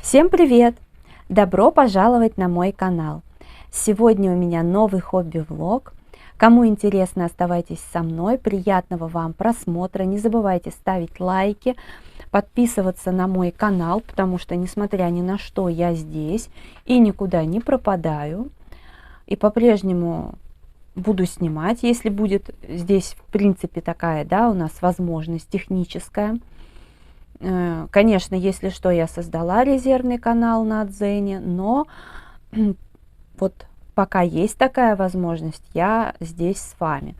Всем привет! Добро пожаловать на мой канал. Сегодня у меня новый хобби-влог. Кому интересно, оставайтесь со мной. Приятного вам просмотра. Не забывайте ставить лайки, подписываться на мой канал, потому что, несмотря ни на что, я здесь и никуда не пропадаю. И по-прежнему буду снимать, если будет здесь, в принципе, такая, да, у нас возможность техническая. Конечно, если что, я создала резервный канал на Дзене, но вот пока есть такая возможность, я здесь с вами.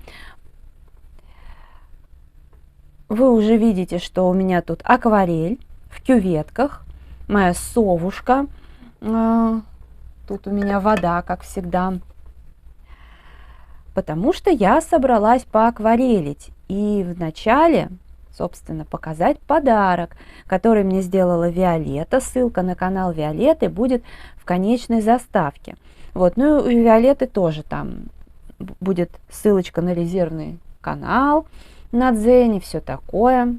Вы уже видите, что у меня тут акварель в кюветках, моя совушка. Тут у меня вода, как всегда. Потому что я собралась поакварелить. И вначале, собственно, показать подарок, который мне сделала Виолетта. Ссылка на канал Виолетты будет в конечной заставке. Вот, ну и у Виолетты тоже там будет ссылочка на резервный канал на Дзене, все такое.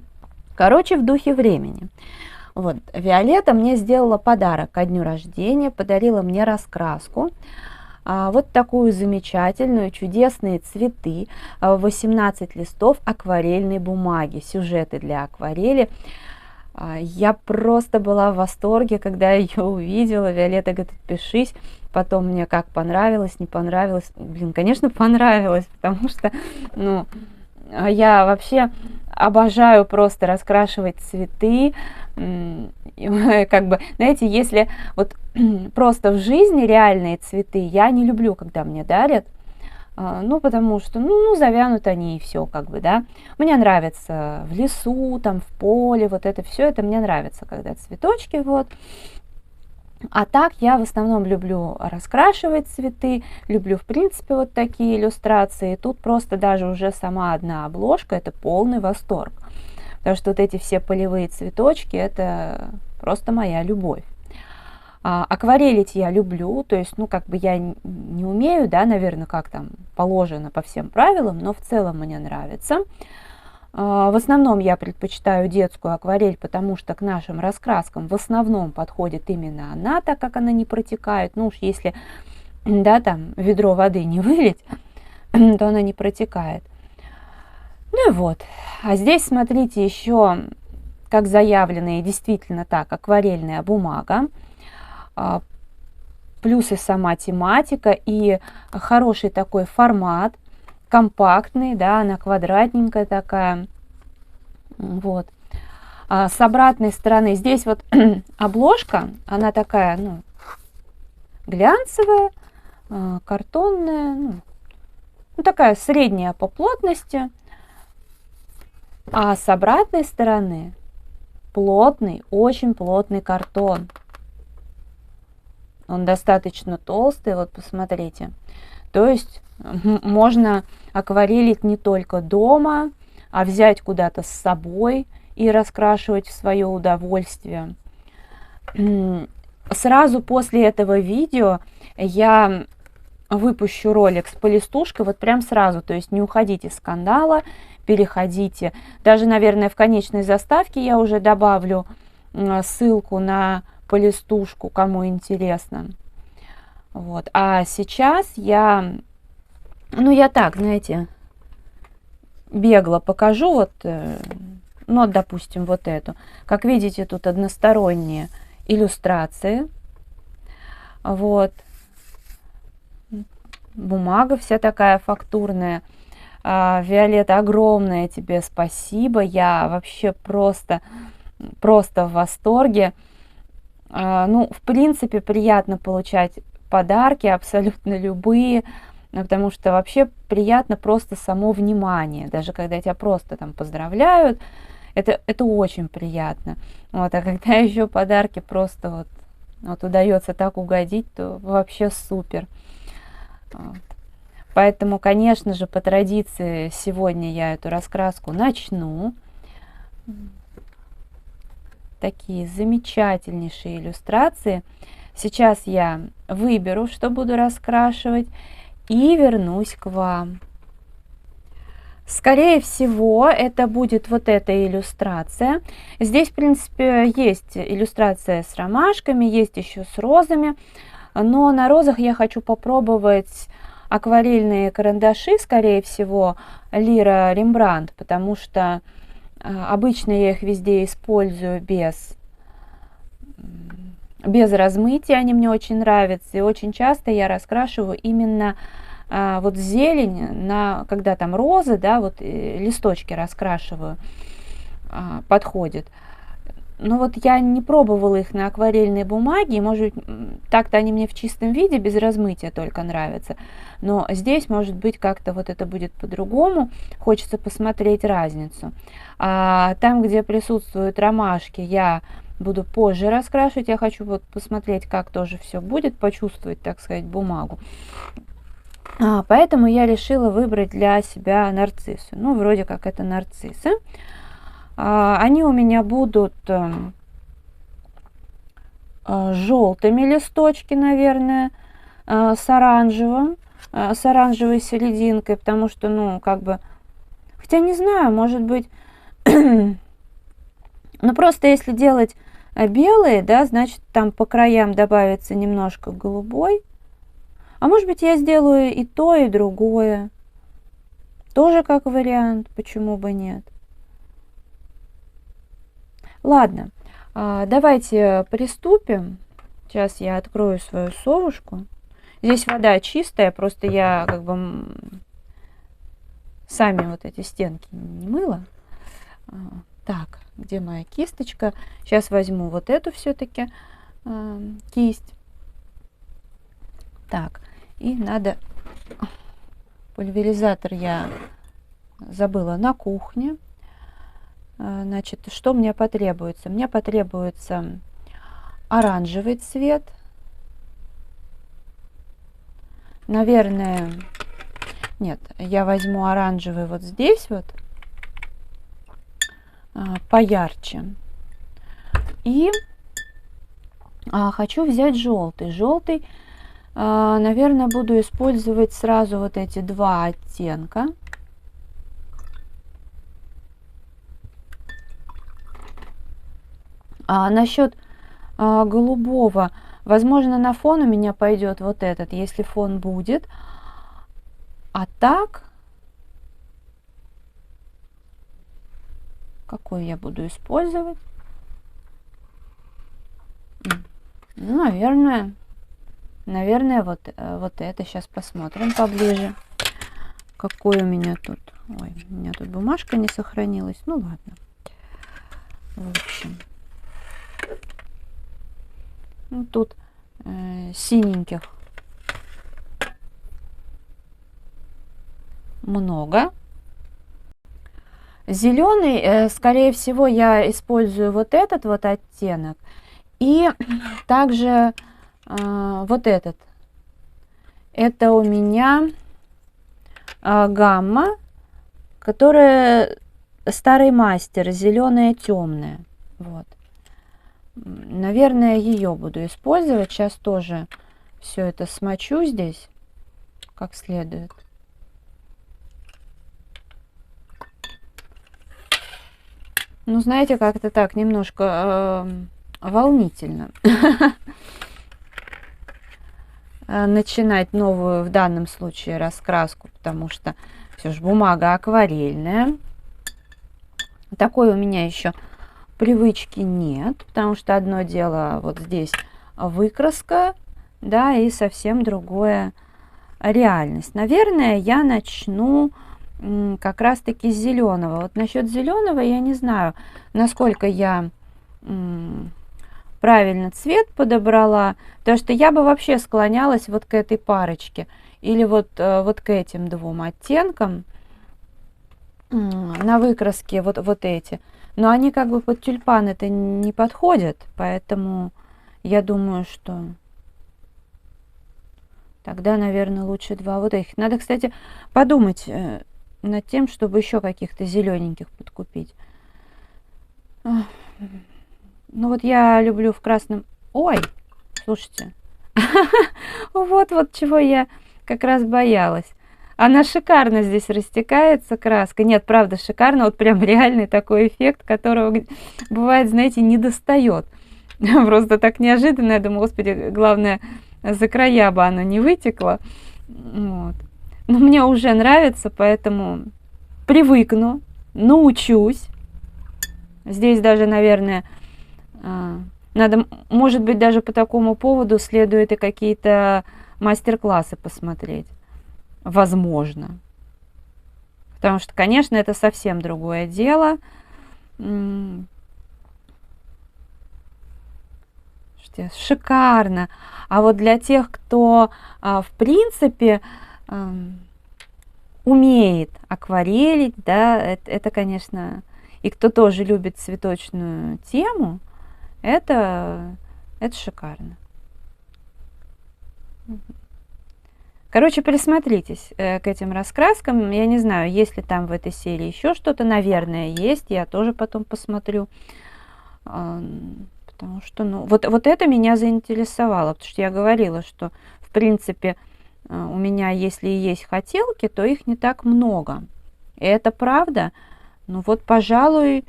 Короче, в духе времени. Вот, Виолетта мне сделала подарок ко дню рождения, подарила мне раскраску. Вот такую замечательную, чудесные цветы, 18 листов акварельной бумаги, сюжеты для акварели. Я просто была в восторге, когда ее увидела. Виолетта говорит: пишись. Потом мне как понравилось, не понравилось. Блин, конечно, понравилось, потому что, ну, я вообще обожаю просто раскрашивать цветы. Как бы, знаете, если вот просто в жизни реальные цветы, я не люблю, когда мне дарят, ну, потому что, ну, завянут они и все, как бы, да. Мне нравится в лесу, там, в поле, вот это все, это мне нравится, когда цветочки, вот. А так я в основном люблю раскрашивать цветы, люблю, в принципе, вот такие иллюстрации. Тут просто даже уже сама одна обложка, это полный восторг. Потому что вот эти все полевые цветочки, это просто моя любовь. Акварелить я люблю, то есть, ну, как бы я не умею, да, наверное, как там положено по всем правилам, но в целом мне нравится. В основном я предпочитаю детскую акварель, потому что к нашим раскраскам в основном подходит именно она, так как она не протекает. Ну уж если, да, там ведро воды не вылить, то она не протекает. Ну и вот. А здесь, смотрите, еще, как заявлено, и действительно так, акварельная бумага. Плюс и сама тематика, и хороший такой формат, компактный, да, она квадратненькая такая. Вот. С обратной стороны здесь вот обложка, она такая, ну, глянцевая, картонная, ну, такая средняя по плотности. А с обратной стороны плотный, очень плотный картон. Он достаточно толстый, вот посмотрите. То есть можно акварелить не только дома, а взять куда-то с собой и раскрашивать в свое удовольствие. Сразу после этого видео я выпущу ролик с полистушкой, вот прям сразу, то есть не уходите с канала, переходите. Даже, наверное, в конечной заставке я уже добавлю ссылку на полистушку, кому интересно. Вот. А сейчас я, ну, я так, знаете, бегло покажу, вот, ну, допустим, вот эту. Как видите, тут односторонние иллюстрации. Вот. Бумага вся такая фактурная. Виолетта, огромное тебе спасибо. Я вообще просто в восторге. Ну, в принципе, приятно получать подарки, абсолютно любые, потому что вообще приятно просто само внимание, даже когда тебя просто там поздравляют, это очень приятно. Вот, а когда еще подарки просто вот удается так угодить, то вообще супер. Вот. Поэтому, конечно же, по традиции сегодня я эту раскраску начну. Такие замечательнейшие иллюстрации. Сейчас я выберу, что буду раскрашивать, и вернусь к вам. Скорее всего, это будет вот эта иллюстрация. Здесь, в принципе, есть иллюстрация с ромашками, есть еще с розами. Но на розах я хочу попробовать акварельные карандаши, скорее всего, Лира Рембрандт, потому что обычно я их везде использую без размытия, они мне очень нравятся. И очень часто я раскрашиваю именно вот зелень, когда там розы, да, вот листочки раскрашиваю, подходит. Но вот я не пробовала их на акварельной бумаге, может быть, так-то они мне в чистом виде, без размытия только нравятся. Но здесь, может быть, как-то вот это будет по-другому, хочется посмотреть разницу. А там, где присутствуют ромашки, я буду позже раскрашивать, я хочу вот посмотреть, как тоже все будет, почувствовать, так сказать, бумагу. Поэтому я решила выбрать для себя нарциссы. Ну, вроде как это нарциссы. Они у меня будут желтыми листочки, наверное, с оранжевой серединкой, потому что, ну, как бы, хотя не знаю, может быть, ну, просто если делать белые, да, значит, там по краям добавится немножко голубой. А может быть, я сделаю и то, и другое. Тоже как вариант, почему бы нет. Ладно, давайте приступим. Сейчас я открою свою совушку. Здесь вода чистая, просто я как бы сами вот эти стенки не мыла. Так, где моя кисточка? Сейчас возьму вот эту все-таки кисть. Так, и надо... Пульверизатор я забыла на кухне. Значит, что мне потребуется? Мне потребуется оранжевый цвет. Наверное, нет, я возьму оранжевый вот здесь вот, поярче. И хочу взять желтый. Желтый, наверное, буду использовать сразу вот эти два оттенка. Насчет голубого, возможно, на фон у меня пойдет вот этот, если фон будет. А так, какой я буду использовать? Ну, наверное, вот это. Сейчас посмотрим поближе. Какой у меня тут? Ой, у меня тут бумажка не сохранилась. Ну, ладно. В общем. Ну, тут синеньких много. Зеленый, скорее всего, я использую вот этот вот оттенок. И также вот этот. Это у меня гамма, которая старый мастер, зеленая темная. Вот. Наверное, ее буду использовать. Сейчас тоже все это смочу здесь как следует. Ну, знаете, как-то так немножко волнительно начинать новую, в данном случае, раскраску, потому что все же бумага акварельная. Такой у меня еще привычки нет, потому что одно дело вот здесь выкраска, да, и совсем другое реальность. Наверное, я начну как раз-таки с зеленого. Вот насчет зеленого я не знаю, насколько я правильно цвет подобрала, потому что я бы вообще склонялась вот к этой парочке или вот к этим двум оттенкам на выкраске, вот эти. Но они как бы под тюльпан это не подходят, поэтому я думаю, что тогда, наверное, лучше два вот этих. Надо, кстати, подумать над тем, чтобы еще каких-то зелененьких подкупить. Ну вот я люблю в красном... Ой, слушайте, вот чего я как раз боялась. Она шикарно здесь растекается, краска. Нет, правда, шикарно. Вот прям реальный такой эффект, которого бывает, знаете, не достает. Просто так неожиданно. Я думаю, господи, главное, за края бы оно не вытекло. Вот. Но мне уже нравится, поэтому привыкну, научусь. Здесь даже, наверное, надо, может быть, даже по такому поводу следует и какие-то мастер-классы посмотреть. Возможно. Потому что, конечно, это совсем другое дело. Шикарно. А вот для тех, кто, в принципе, умеет акварелить, да, это, конечно, и кто тоже любит цветочную тему, это шикарно. Короче, присмотритесь к этим раскраскам. Я не знаю, есть ли там в этой серии еще что-то. Наверное, есть. Я тоже потом посмотрю. Потому что, ну, вот это меня заинтересовало. Потому что я говорила, что, в принципе, у меня, если и есть хотелки, то их не так много. И это правда. Ну вот, пожалуй,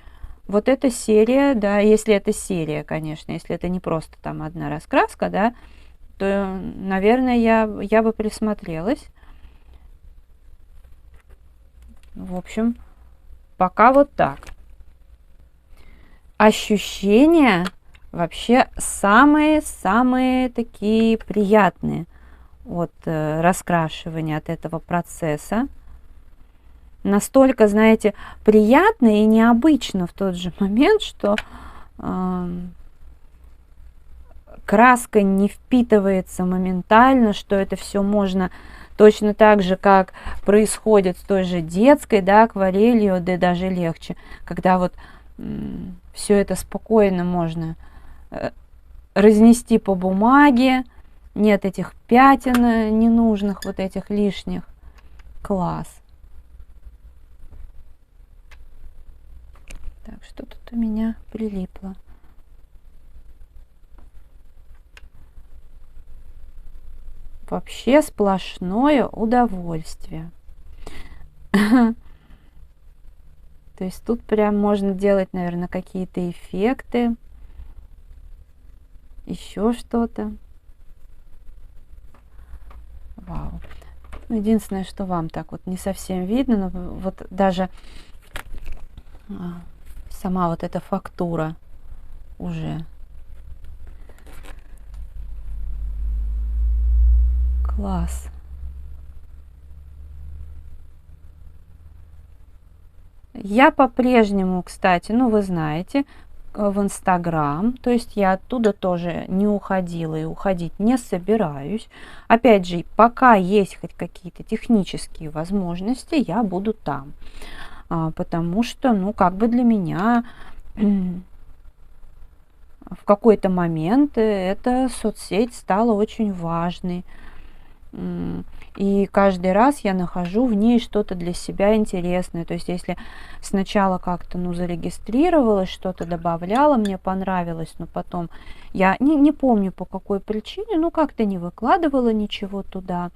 вот эта серия, да, если это серия, конечно, если это не просто там одна раскраска, да, то, наверное, я бы присмотрелась. В общем, пока вот так. Ощущения вообще самые-самые такие приятные от раскрашивания, от этого процесса. Настолько, знаете, приятно и необычно в тот же момент, что краска не впитывается моментально, что это все можно точно так же, как происходит с той же детской, да, акварелью, да даже легче, когда вот все это спокойно можно разнести по бумаге, нет этих пятен ненужных, вот этих лишних. Класс. Так, что тут у меня прилипло? Вообще сплошное удовольствие. То есть тут прям можно делать, наверное, какие-то эффекты, еще что-то. Вау. Единственное, что вам так вот не совсем видно, но вот даже сама вот эта фактура уже. Класс. Я по-прежнему, кстати, ну вы знаете, в Инстаграм, то есть я оттуда тоже не уходила и уходить не собираюсь. Опять же, пока есть хоть какие-то технические возможности, я буду там. Потому что, ну, как бы для меня в какой-то момент эта соцсеть стала очень важной. И каждый раз я нахожу в ней что-то для себя интересное. То есть если сначала как-то, ну, зарегистрировалась, что-то добавляла, мне понравилось, но потом я не помню по какой причине, ну, как-то не выкладывала ничего туда.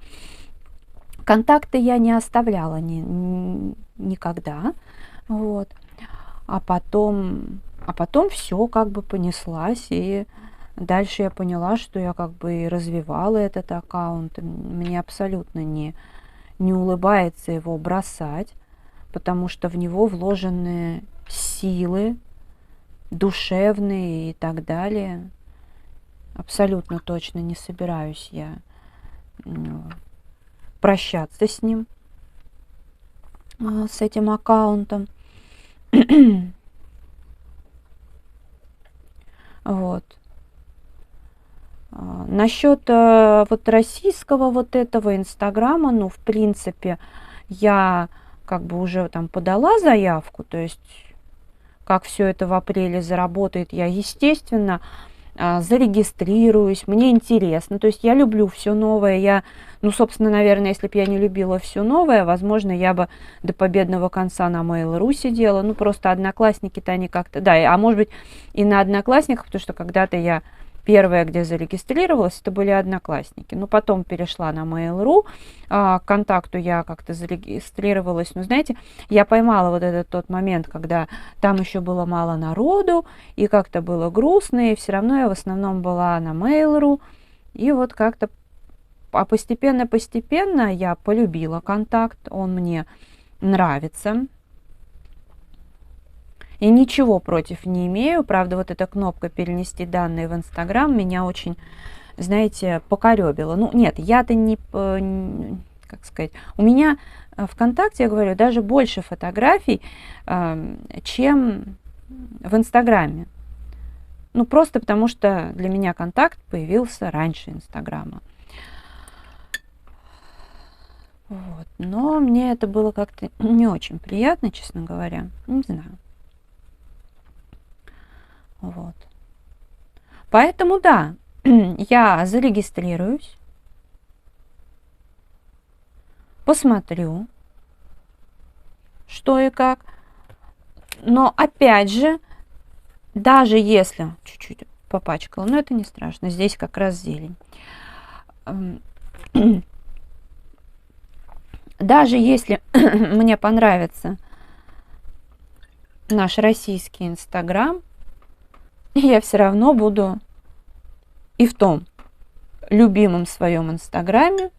Контакты я не оставляла никогда. Вот. А потом все как бы понеслась, и дальше я поняла, что я как бы и развивала этот аккаунт. Мне абсолютно не улыбается его бросать, потому что в него вложены силы душевные и так далее. Абсолютно точно не собираюсь я прощаться с ним, с этим аккаунтом. Вот. Насчет вот российского вот этого Инстаграма, ну, в принципе, я как бы уже там подала заявку, то есть как все это в апреле заработает, я, естественно, зарегистрируюсь, мне интересно, то есть я люблю все новое, я, ну, собственно, наверное, если бы я не любила все новое, возможно, я бы до победного конца на Mail.ru сидела, ну, просто Одноклассники-то они как-то, да, а может быть и на Одноклассниках, потому что когда-то я первое, где зарегистрировалась, это были Одноклассники. Но потом перешла на Mail.ru, к контакту я как-то зарегистрировалась. Но знаете, я поймала вот этот тот момент, когда там еще было мало народу, и как-то было грустно, и все равно я в основном была на Mail.ru. И вот как-то постепенно я полюбила контакт, он мне нравится. И ничего против не имею. Правда, вот эта кнопка «Перенести данные в Инстаграм» меня очень, знаете, покоребила. Ну, нет, я-то не, как сказать, у меня ВКонтакте, я говорю, даже больше фотографий, чем в Инстаграме. Ну, просто потому что для меня контакт появился раньше Инстаграма. Вот. Но мне это было как-то не очень приятно, честно говоря. Не знаю. Вот. Поэтому да, я зарегистрируюсь, посмотрю, что и как. Но опять же, даже если чуть-чуть попачкала, но это не страшно, здесь как раз зелень. Даже если мне понравится наш российский Инстаграм, я все равно буду и в том любимом своем Инстаграме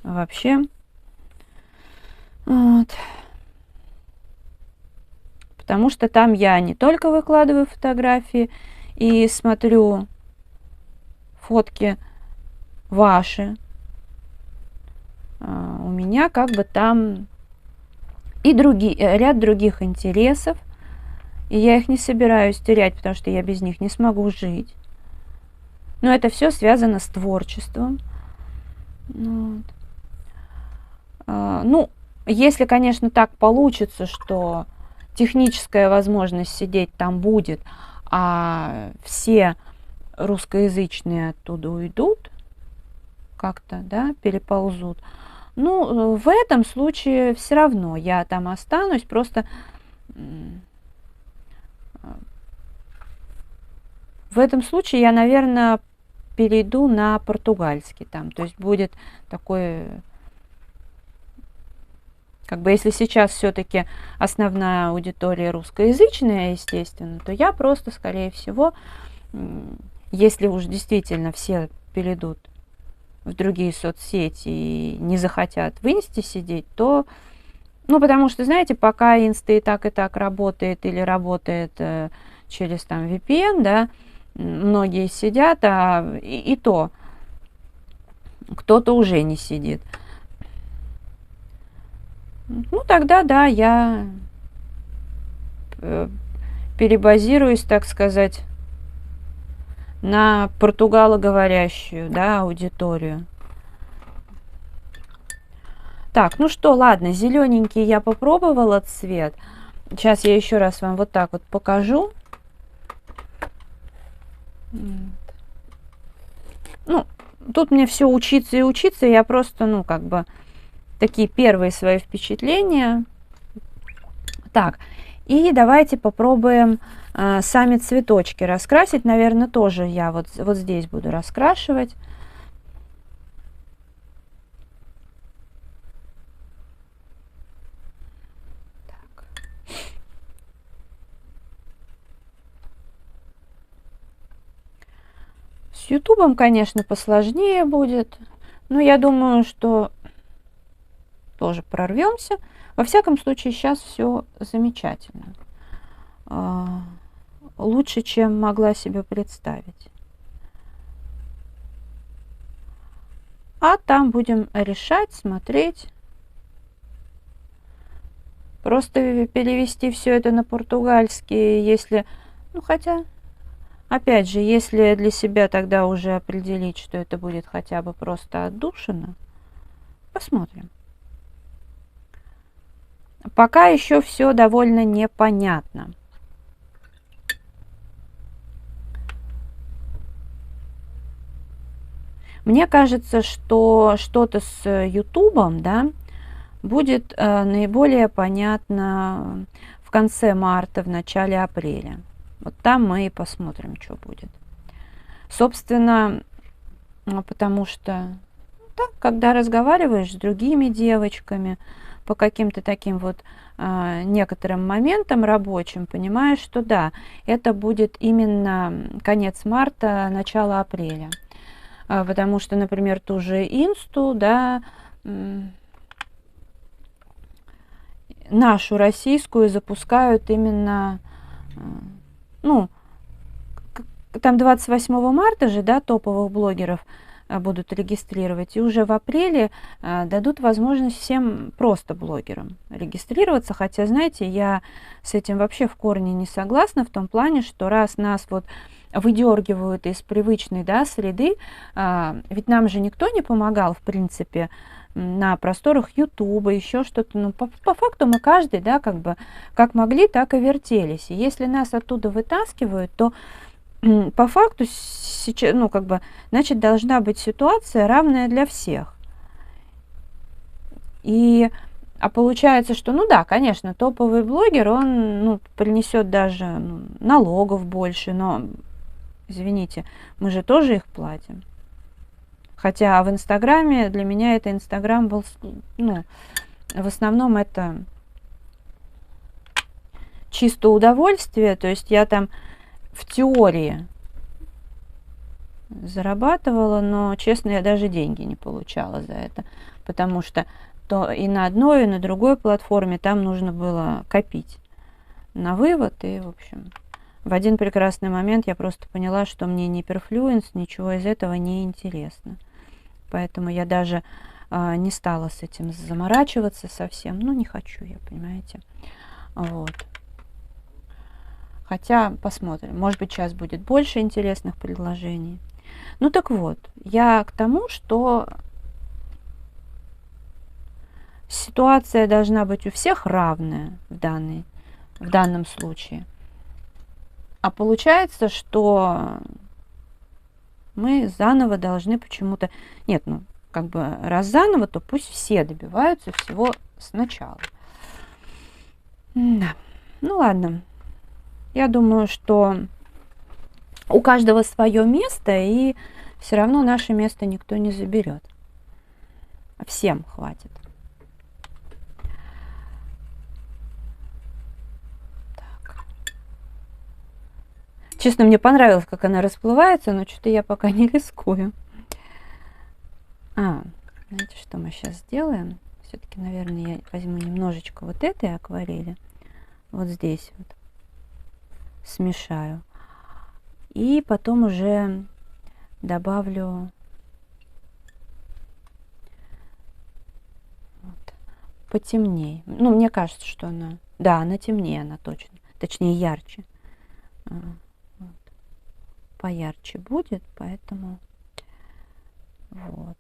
вообще. Вот. Потому что там я не только выкладываю фотографии и смотрю фотки ваши. У меня как бы там и ряд других интересов. И я их не собираюсь терять, потому что я без них не смогу жить. Но это все связано с творчеством. Вот. Ну, если, конечно, так получится, что техническая возможность сидеть там будет, а все русскоязычные оттуда уйдут, как-то, да, переползут. Ну, в этом случае все равно я там останусь, просто в этом случае я, наверное, перейду на португальский там. То есть будет такой, как бы если сейчас все-таки основная аудитория русскоязычная, естественно, то я просто, скорее всего, если уж действительно все перейдут в другие соцсети и не захотят в инсте сидеть, то, ну, потому что, знаете, пока инста и так работает или работает через там VPN, да, многие сидят, а и то кто-то уже не сидит. Ну, тогда, да, я перебазируюсь, так сказать, на португалоговорящую, да, аудиторию. Так, ну что, ладно, зелененький я попробовала цвет. Сейчас я еще раз вам вот так вот покажу. Ну, тут мне все учиться и учиться, я просто, ну, как бы, такие первые свои впечатления. Так, и давайте попробуем сами цветочки раскрасить. Наверное, тоже я вот здесь буду раскрашивать. Так. С Ютубом, конечно, посложнее будет, но я думаю, что тоже прорвемся. Во всяком случае, сейчас все замечательно. Лучше, чем могла себе представить. А там будем решать, смотреть. Просто перевести все это на португальский, если... Ну, хотя, опять же, если для себя тогда уже определить, что это будет хотя бы просто отдушина, посмотрим. Пока еще все довольно непонятно. Мне кажется, что что-то с Ютубом, да, будет наиболее понятно в конце марта, в начале апреля. Вот там мы и посмотрим, что будет. Собственно, потому что так, когда разговариваешь с другими девочками по каким-то таким вот некоторым моментам рабочим, понимаешь, что да, это будет именно конец марта, начало апреля. Потому что, например, ту же инсту, да, нашу российскую запускают именно, ну, там 28 марта же, да, топовых блогеров будут регистрировать, и уже в апреле дадут возможность всем просто блогерам регистрироваться, хотя, знаете, я с этим вообще в корне не согласна, в том плане, что раз нас вот выдергивают из привычной, да, среды, ведь нам же никто не помогал, в принципе, на просторах Ютуба, еще что-то, ну, по факту мы каждый, да, как бы, как могли, так и вертелись, и если нас оттуда вытаскивают, то по факту сейчас, ну, как бы, значит, должна быть ситуация равная для всех. А получается, что, ну да, конечно, топовый блогер, он, ну, принесет даже, ну, налогов больше, но, извините, мы же тоже их платим. Хотя в Инстаграме, для меня это Инстаграм был, ну, в основном это чисто удовольствие, то есть я там в теории зарабатывала, но, честно, я даже деньги не получала за это, потому что то и на одной, и на другой платформе там нужно было копить на вывод, и, в общем, в один прекрасный момент я просто поняла, что мне ни перфлюенс, ничего из этого не интересно. Поэтому я даже не стала с этим заморачиваться совсем. Ну, не хочу я, понимаете. Вот. Хотя, посмотрим. Может быть, сейчас будет больше интересных предложений. Ну, так вот, я к тому, что ситуация должна быть у всех равная в данном случае. А получается, что мы заново должны почему-то... Нет, ну, как бы раз заново, то пусть все добиваются всего сначала. Да. Ну, ладно. Я думаю, что у каждого свое место, и все равно наше место никто не заберет. Всем хватит. Так. Честно, мне понравилось, как она расплывается, но что-то я пока не рискую. Знаете, что мы сейчас сделаем? Все-таки, наверное, я возьму немножечко вот этой акварели. Вот здесь вот. Смешаю. И потом уже добавлю вот, потемнее. Ну, мне кажется, что она... Да, она темнее, она точно. Точнее, ярче. Вот. Поярче будет, поэтому... Вот.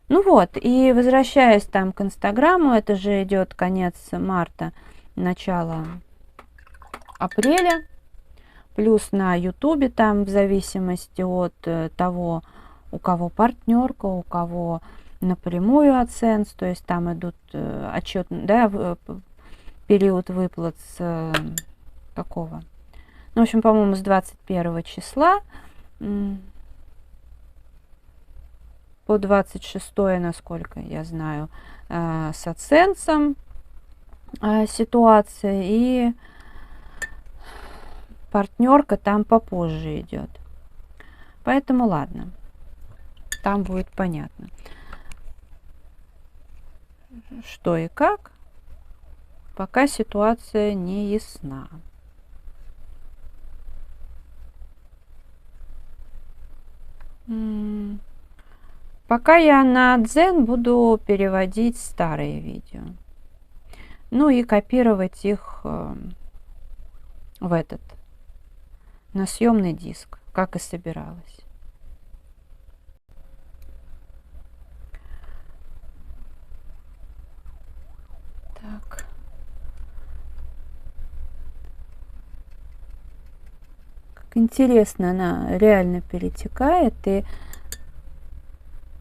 Ну вот, и возвращаясь там к Инстаграму, это же идет конец марта, начало апреля, плюс на Ютубе там в зависимости от того, у кого партнерка, у кого напрямую AdSense, то есть там идут отчет, да, период выплат с какого? Ну, в общем, по-моему, с 21 числа по 26, насколько я знаю, с AdSense ситуация, и партнерка там попозже идет. Поэтому ладно, там будет понятно, что и как, пока ситуация не ясна. Пока я на Дзен буду переводить старые видео. Ну и копировать их в этот, на съемный диск, как и собиралась. Так. Как интересно, она реально перетекает, и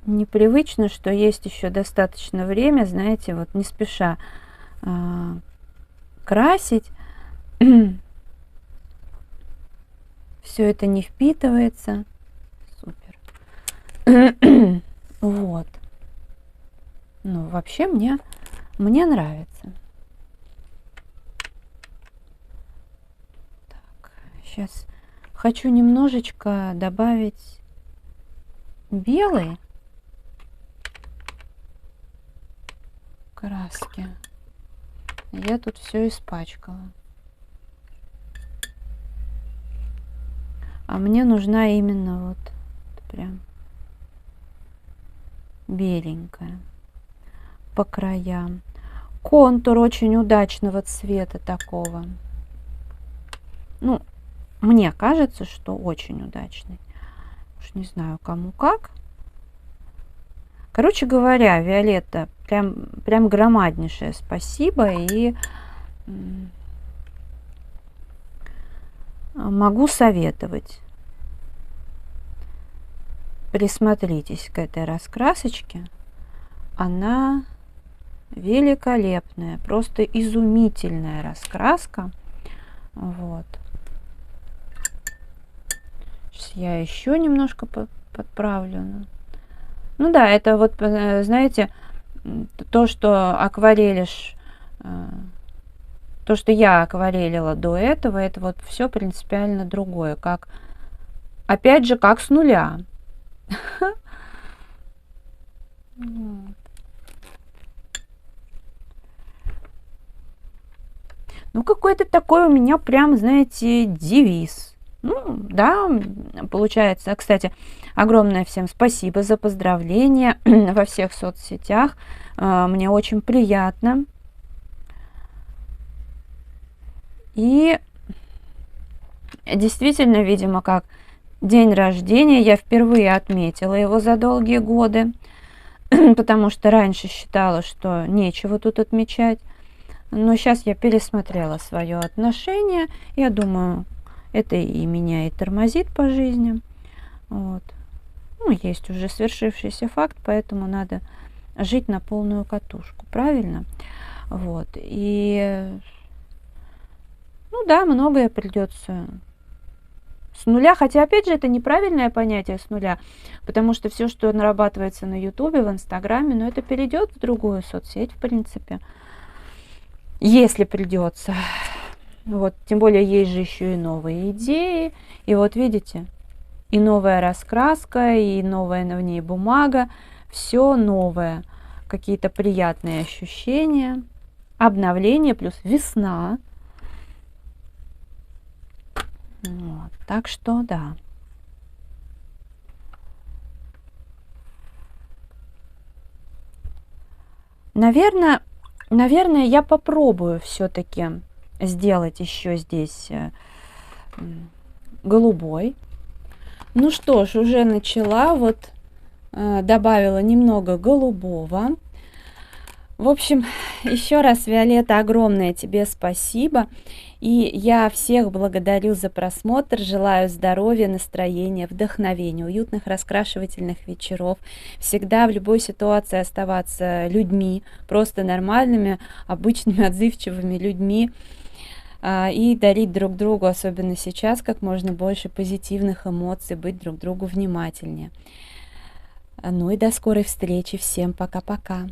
непривычно, что есть еще достаточно время, знаете, вот не спеша красить. все это не впитывается. Супер. Вот. Ну, вообще мне нравится. Так, сейчас хочу немножечко добавить белой краски. Я тут все испачкала. А мне нужна именно вот прям беленькая по краям. Контур очень удачного цвета такого. Ну, мне кажется, что очень удачный. Уж не знаю, кому как. Короче говоря, Виолетта, прям громаднейшее спасибо. И могу советовать. Присмотритесь к этой раскрасочке. Она великолепная, просто изумительная раскраска. Вот. Сейчас я еще немножко подправлю. Ну да, это вот, знаете, то, что акварелишь, то, что я акварелила до этого, это вот все принципиально другое. Как, опять же, как с нуля. Ну, какой-то такой у меня прям, знаете, девиз. Ну, да, получается. Кстати, огромное всем спасибо за поздравления во всех соцсетях. Мне очень приятно. И действительно, видимо, как день рождения, я впервые отметила его за долгие годы, потому что раньше считала, что нечего тут отмечать. Но сейчас я пересмотрела свое отношение. Я думаю, это и меня и тормозит по жизни. Вот. Ну, есть уже свершившийся факт, поэтому надо жить на полную катушку, правильно? Вот. И, ну да, многое придется с нуля, хотя, опять же, это неправильное понятие с нуля, потому что все, что нарабатывается на Ютубе, в Инстаграме, ну, это перейдет в другую соцсеть, в принципе, если придется. Вот, тем более, есть же еще и новые идеи, и вот видите, и новая раскраска, и новая в ней бумага, все новое, какие-то приятные ощущения, обновление плюс весна. Вот, так что да. Наверное, я попробую все-таки сделать еще здесь голубой. Ну что ж, уже начала, вот добавила немного голубого. В общем, еще раз, Виолетта, огромное тебе спасибо. И я всех благодарю за просмотр, желаю здоровья, настроения, вдохновения, уютных раскрашивательных вечеров. Всегда в любой ситуации оставаться людьми, просто нормальными, обычными, отзывчивыми людьми. И дарить друг другу, особенно сейчас, как можно больше позитивных эмоций, быть друг другу внимательнее. Ну и до скорой встречи. Всем пока-пока.